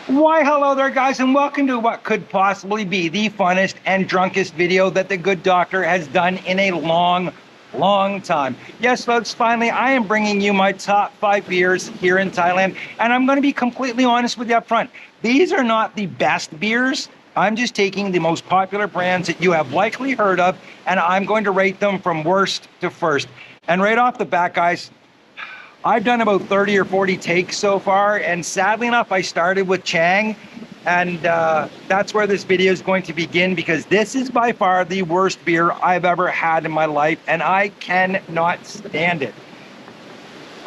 Why, hello there, guys, and welcome to what could possibly be the funnest and drunkest video that the good doctor has done in a long time. Yes, folks, finally, I am bringing you my top 5 beers here in Thailand, and I'm going to be completely honest with you up front. These are not the best beers. I'm just taking the most popular brands that you have likely heard of, and I'm going to rate them from worst to first. And right off the bat, guys, I've done about 30 or 40 takes so far, and sadly enough, I started with Chang, and that's where this video is going to begin, because this is by far the worst beer I've ever had in my life, and I cannot stand it.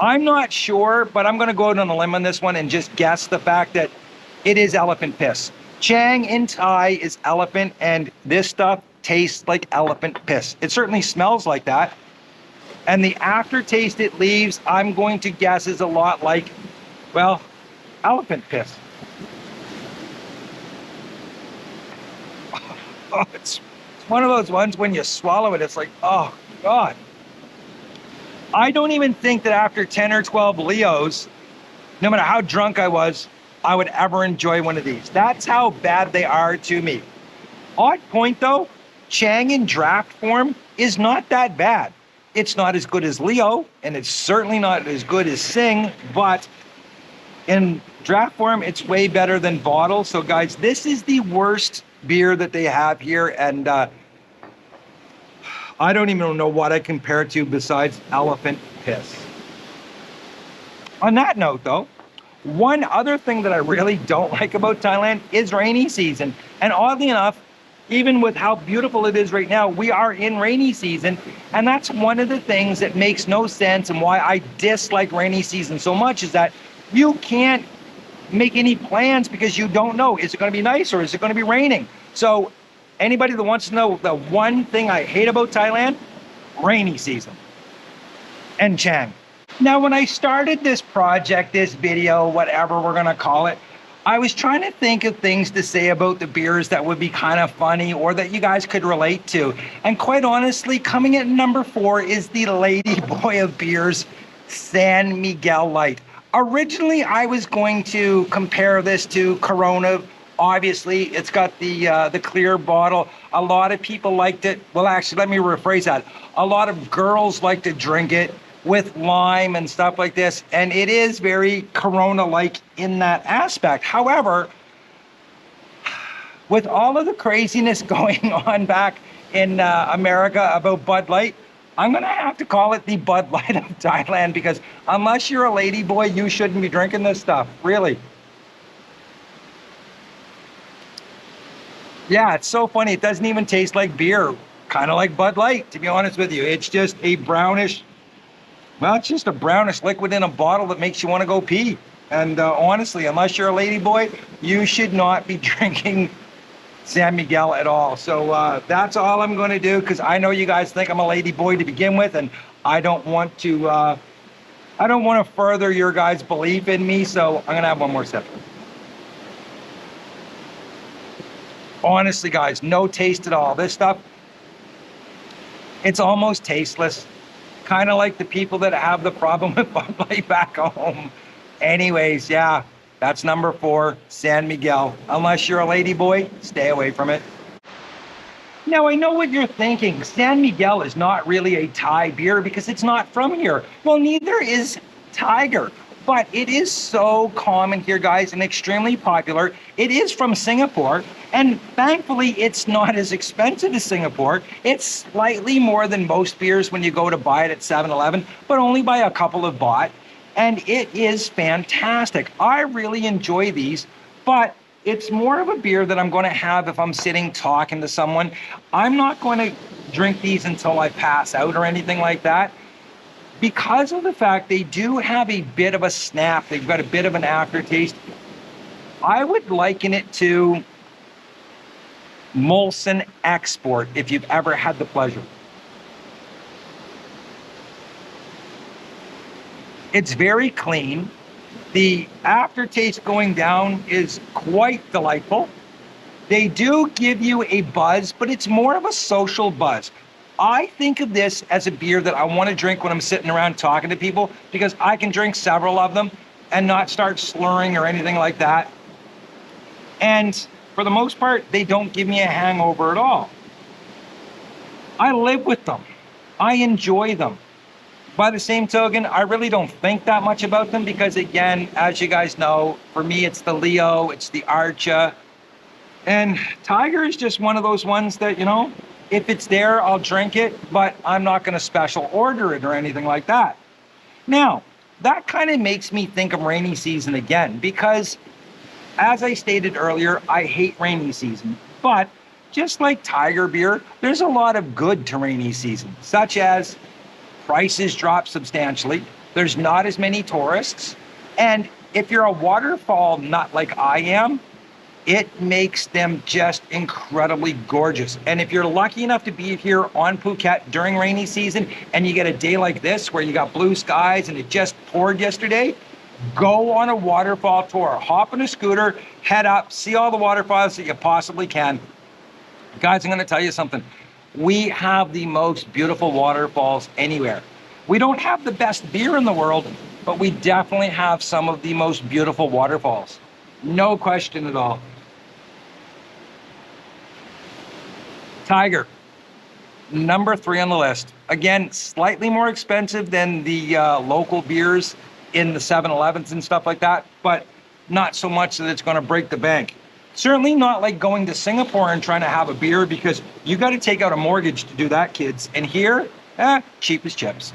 I'm not sure, but I'm going to go out on a limb on this one and just guess the fact that it is elephant piss. Chang in Thai is elephant, and this stuff tastes like elephant piss. It certainly smells like that. And the aftertaste it leaves, I'm going to guess, is a lot like, well, elephant piss. Oh, it's one of those ones when you swallow it, it's like, oh, God. I don't even think that after 10 or 12 Leos, no matter how drunk I was, I would ever enjoy one of these. That's how bad they are to me. Odd point, though, Chang in draft form is not that bad. It's not as good as Leo, and it's certainly not as good as Singha, but in draft form, it's way better than bottle. So guys, this is the worst beer that they have here, and I don't even know what I compare it to besides elephant piss. On that note, though, one other thing that I really don't like about Thailand is rainy season. And oddly enough, even with how beautiful it is right now, we are in rainy season. And that's one of the things that makes no sense, and why I dislike rainy season so much, is that you can't make any plans because you don't know, is it going to be nice or is it going to be raining? So anybody that wants to know the one thing I hate about Thailand, rainy season and Chang. Now, when I started this project, this video, whatever we're going to call it, I was trying to think of things to say about the beers that would be kind of funny or that you guys could relate to. And quite honestly, coming at number 4 is the lady boy of beers, San Miguel Light. Originally, I was going to compare this to Corona. Obviously, it's got the clear bottle. A lot of people liked it. Well, actually, let me rephrase that. A lot of girls like to drink it with lime and stuff like this, and it is very Corona-like in that aspect. However, with all of the craziness going on back in America about Bud Light, I'm gonna have to call it the Bud Light of Thailand, because unless you're a lady boy, you shouldn't be drinking this stuff, really. Yeah, it's so funny, it doesn't even taste like beer, kind of like Bud Light, to be honest with you. It's just a brownish, well, it's just a brownish liquid in a bottle that makes you want to go pee. And honestly, unless you're a lady boy, you should not be drinking San Miguel at all. So that's all I'm going to do, because I know you guys think I'm a lady boy to begin with, and I don't want to further your guys' belief in me. So I'm going to have one more sip. Honestly, guys, no taste at all. This stuff, it's almost tasteless. Kind of like the people that have the problem with Bud Light back home. Anyways, yeah, that's number 4, San Miguel. Unless you're a lady boy, stay away from it. Now, I know what you're thinking. San Miguel is not really a Thai beer because it's not from here. Well, neither is Tiger. But it is so common here, guys, and extremely popular. It is from Singapore, and thankfully it's not as expensive as Singapore. It's slightly more than most beers when you go to buy it at 7-Eleven, but only by a couple of baht. And it is fantastic. I really enjoy these, but it's more of a beer that I'm going to have if I'm sitting talking to someone. I'm not going to drink these until I pass out or anything like that, because of the fact they do have a bit of a snap. They've got a bit of an aftertaste. I would liken it to Molson Export, if you've ever had the pleasure. It's very clean. The aftertaste going down is quite delightful. They do give you a buzz, but it's more of a social buzz. I think of this as a beer that I want to drink when I'm sitting around talking to people, because I can drink several of them and not start slurring or anything like that. And for the most part, they don't give me a hangover at all. I live with them. I enjoy them. By the same token, I really don't think that much about them because, again, as you guys know, for me, it's the Leo, it's the Archa. And Tiger is just one of those ones that, you know, if it's there, I'll drink it, but I'm not going to special order it or anything like that. Now, that kind of makes me think of rainy season again because, as I stated earlier, I hate rainy season. But just like Tiger beer, there's a lot of good to rainy season, such as prices drop substantially, there's not as many tourists, and if you're a waterfall nut like I am, it makes them just incredibly gorgeous. And if you're lucky enough to be here on Phuket during rainy season and you get a day like this where you got blue skies and it just poured yesterday, go on a waterfall tour. Hop on a scooter, head up, see all the waterfalls that you possibly can. Guys, I'm going to tell you something. We have the most beautiful waterfalls anywhere. We don't have the best beer in the world, but we definitely have some of the most beautiful waterfalls. No question at all. Tiger, number 3 on the list. Again, slightly more expensive than the local beers in the 7-Elevens and stuff like that, but not so much that it's going to break the bank. Certainly not like going to Singapore and trying to have a beer because you got to take out a mortgage to do that, kids. And here, cheap as chips.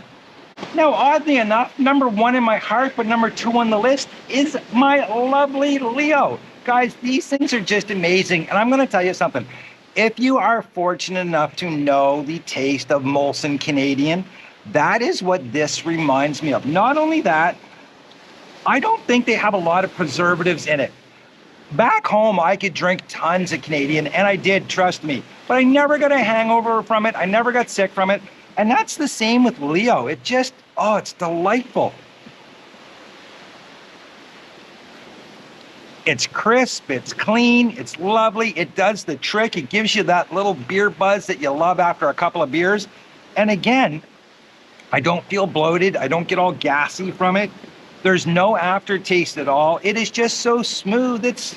Now, oddly enough, number 1 in my heart, but number 2 on the list is my lovely Leo. Guys, these things are just amazing. And I'm going to tell you something. If you are fortunate enough to know the taste of Molson Canadian, that is what this reminds me of. Not only that, I don't think they have a lot of preservatives in it. Back home, I could drink tons of Canadian, and I did, trust me. But I never got a hangover from it. I never got sick from it. And that's the same with Leo. It just, oh, it's delightful. It's crisp, it's clean, it's lovely. It does the trick. It gives you that little beer buzz that you love after a couple of beers. And again, I don't feel bloated. I don't get all gassy from it. There's no aftertaste at all. It is just so smooth. It's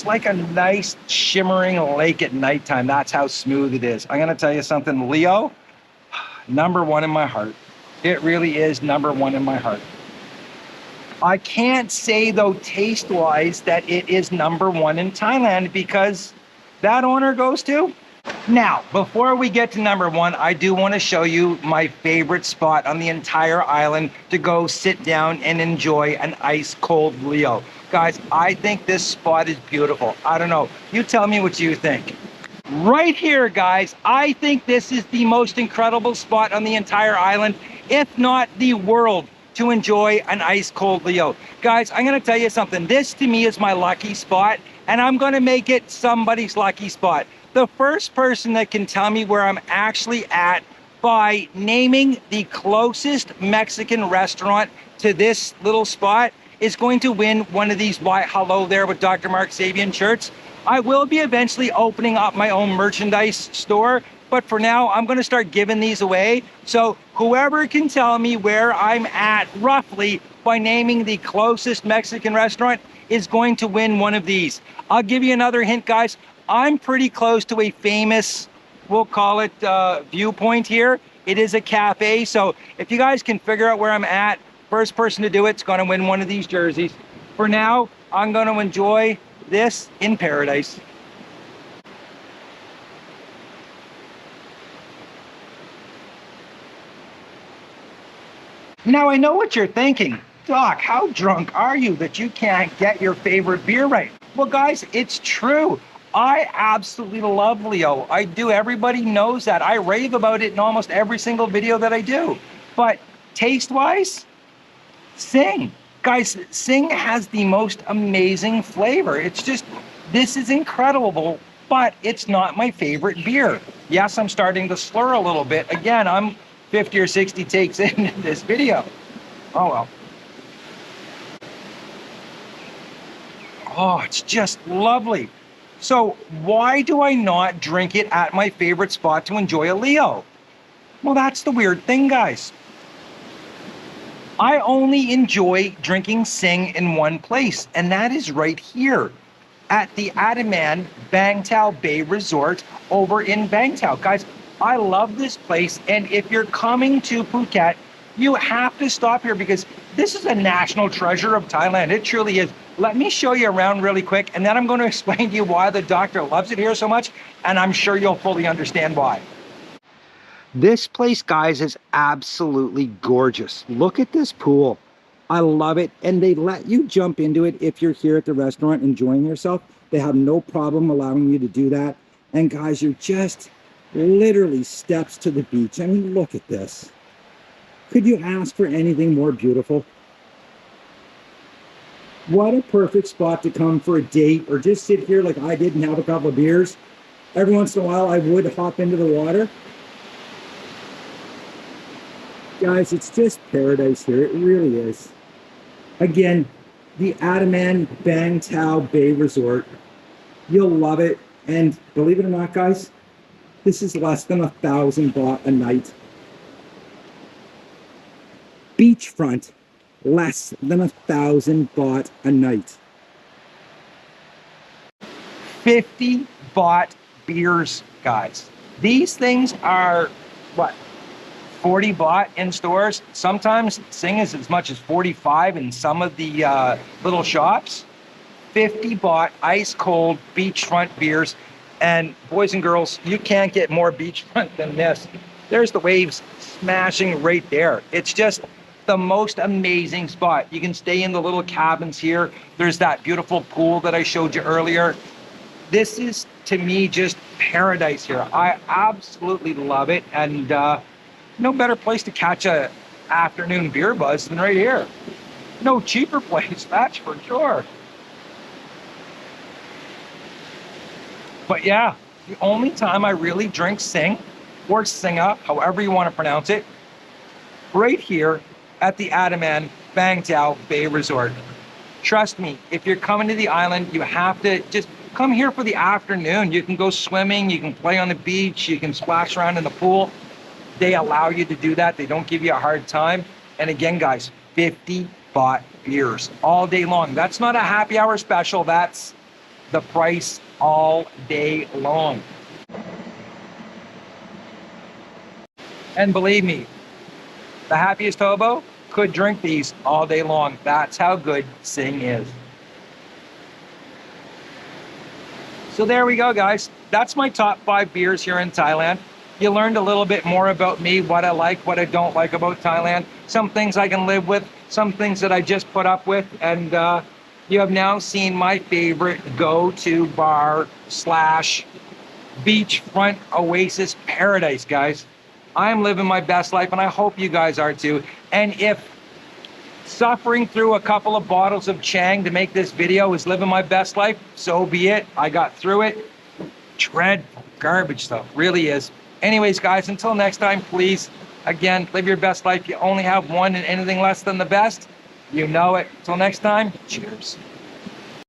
like a nice shimmering lake at nighttime. That's how smooth it is. I'm gonna tell you something, Leo, number 1 in my heart. It really is number 1 in my heart. I can't say though, taste-wise, that it is number 1 in Thailand because that honor goes to. Now, before we get to number 1, I do want to show you my favorite spot on the entire island to go sit down and enjoy an ice-cold Leo. Guys, I think this spot is beautiful. I don't know. You tell me what you think. Right here, guys, I think this is the most incredible spot on the entire island, if not the world, to enjoy an ice-cold Leo. Guys, I'm going to tell you something. This, to me, is my lucky spot, and I'm going to make it somebody's lucky spot. The first person that can tell me where I'm actually at by naming the closest Mexican restaurant to this little spot is going to win one of these Why Hello There with Dr. Mark Sabian shirts. I will be eventually opening up my own merchandise store, but for now, I'm going to start giving these away. So whoever can tell me where I'm at roughly by naming the closest Mexican restaurant is going to win one of these. I'll give you another hint, guys. I'm pretty close to a famous, we'll call it viewpoint here. It is a cafe, so if you guys can figure out where I'm at, first person to do it's going to win one of these jerseys. For now, I'm going to enjoy this in paradise. Now I know what you're thinking. Doc, how drunk are you that you can't get your favorite beer right? Well, guys, it's true. I absolutely love Leo. I do. Everybody knows that. I rave about it in almost every single video that I do. But taste-wise, Singha. Guys, Singha has the most amazing flavor. It's just, this is incredible, but it's not my favorite beer. Yes, I'm starting to slur a little bit. Again, I'm 50 or 60 takes in this video. Oh well. Oh, it's just lovely. So why do I not drink it at my favorite spot to enjoy a Leo? Well, that's the weird thing, guys. I only enjoy drinking Singha in one place, and that is right here. at the ANDAMAN BANGTAO Bay Resort over in Bangtao. Guys, I love this place, and if you're coming to Phuket, you have to stop here because this is a national treasure of Thailand. It truly is. Let me show you around really quick, and then I'm going to explain to you why the doctor loves it here so much, and I'm sure you'll fully understand why. This place, guys, is absolutely gorgeous. Look at this pool. I love it, and they let you jump into it if you're here at the restaurant enjoying yourself. They have no problem allowing you to do that. And guys, you're just literally steps to the beach. I mean, look at this. Could you ask for anything more beautiful? What a perfect spot to come for a date or just sit here like I did and have a couple of beers. Every once in a while, I would hop into the water. Guys, it's just paradise here. It really is. Again, the ANDAMAN BANGTAO Bay Resort. You'll love it. And believe it or not, guys, this is less than 1,000 baht a night. Beachfront, less than 1,000 baht a night. 50 baht beers, guys. These things are, what, 40 baht in stores. Sometimes Singha is as much as 45 in some of the little shops. 50 baht ice cold beachfront beers. And boys and girls, you can't get more beachfront than this. There's the waves smashing right there. It's just the most amazing spot. You can stay in the little cabins here. There's that beautiful pool that I showed you earlier. This is, to me, just paradise here. I absolutely love it. And no better place to catch a afternoon beer buzz than right here. No cheaper place, that's for sure. But yeah, the only time I really drink Sing, or Singha, however you want to pronounce it, right here at the ANDAMAN BANGTAO Bay Resort. Trust me, if you're coming to the island, you have to just come here for the afternoon. You can go swimming, you can play on the beach, you can splash around in the pool. They allow you to do that. They don't give you a hard time. And again, guys, 50 baht beers all day long. That's not a happy hour special. That's the price all day long. And believe me, the happiest hobo could drink these all day long. That's how good Sing is. So there we go, guys. That's my top 5 beers here in Thailand. You learned a little bit more about me, what I like, what I don't like about Thailand, some things I can live with, some things that I just put up with, and you have now seen my favorite go-to bar slash beachfront oasis paradise, guys. I'm living my best life, and I hope you guys are too. And if suffering through a couple of bottles of Chang to make this video is living my best life, so be it. I got through it. Dreadful garbage stuff, really is. Anyways, guys, until next time, please, again, live your best life. You only have one, and anything less than the best, you know it. Until next time, cheers.